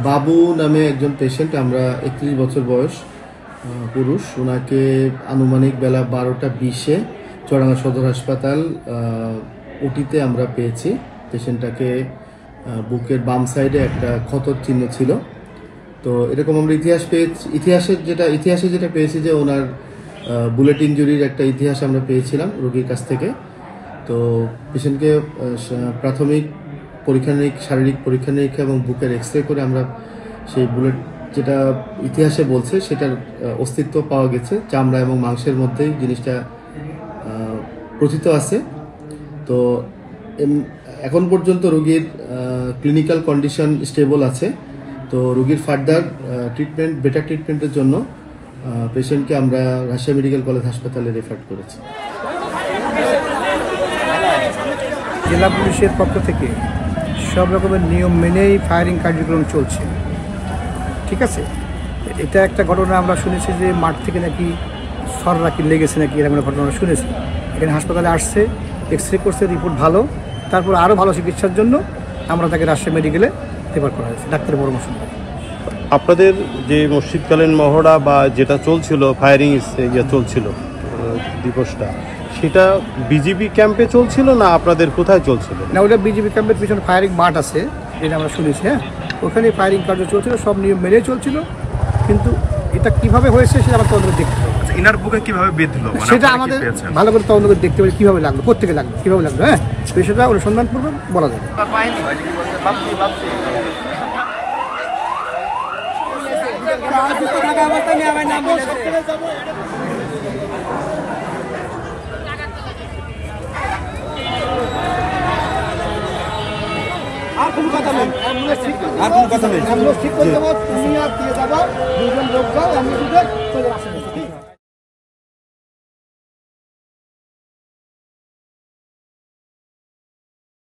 বাবু নামে একজন পেশেন্ট, আমরা 31 বছর বয়স, পুরুষ। ওনাকে আনুমানিক বেলা 12টা 20-এ চুয়াডাঙ্গা সদর হাসপাতাল ওটিতে আমরা পেয়েছি। পেশেন্টটাকে বুকের বাম সাইডে একটা ক্ষতর চিহ্ন ছিল। তো এরকম আমরা ইতিহাসে যেটা পেয়েছি যে ওনার বুলেট ইনজুরির একটা ইতিহাস আমরা পেয়েছিলাম রোগীর কাছ থেকে। তো পেশেন্টকে প্রাথমিক শারীরিক পরীক্ষা নিরীক্ষা এবং বুকের এক্সরে করে আমরা সেই বুলেট যেটা ইতিহাসে বলছে সেটার অস্তিত্ব পাওয়া গেছে। চামড়া এবং মাংসের মধ্যেই জিনিসটা প্রথিত আছে। তো এখন পর্যন্ত রোগীর ক্লিনিক্যাল কন্ডিশন স্টেবল আছে। তো রোগীর ফার্দার বেটার ট্রিটমেন্টের জন্য পেশেন্টকে আমরা রাজশাহী মেডিকেল কলেজ হাসপাতালে রেফার করেছি। জেলা পুলিশের পক্ষ থেকে সব রকমের নিয়ম মেনেই ফায়ারিং কার্যক্রম চলছে, ঠিক আছে। এটা একটা ঘটনা আমরা শুনেছি যে মাঠ থেকে নাকি সররাকি লেগেছে নাকি, এরকম একটা ঘটনা শুনেছি। এখানে হাসপাতালে আসছে, এক্সরে করছে, রিপোর্ট ভালো। তারপর আরও ভালো চিকিৎসার জন্য আমরা তাকে রাজশাহী মেডিকেলে রেফার করা হয়েছে ডাক্তারের পরামর্শ নিয়ে। আপনাদের যে মসজিদকালীন মহড়া বা যেটা চলছিল, ফায়ারিং চলছিল দিবসটা, সেটা বিজিবি ক্যাম্পে চলছিল না আপনাদের কোথায় চলছিল? না, ওটা বিজিবি ক্যাম্পের পিছনে ফায়ারিং মাঠ আছে, এটা আমরা শুনেছি। হ্যাঁ, ওখানে ফায়ারিং কার্য চলছিল, সব নিয়ম মেনে চলছিল। কিন্তু এটা কিভাবে হয়েছে সেটা আমরা তদন্ত দেখতে হবে। ইনার বুকে কিভাবে বেঁধলো সেটা আমাদের ভালো করে তদন্ত করে দেখতে হবে, কিভাবে লাগলো, কোথেকে লাগলো, কিভাবে লাগলো। হ্যাঁ, বিষয়টা অনুসন্ধানপূর্বক বলা যাবে। আর কোনো কথা নেই, ঠিক করে দেবো, তুমি আর দিয়ে যাবো, দুজন লোক যাও, আমি চলে আসেন।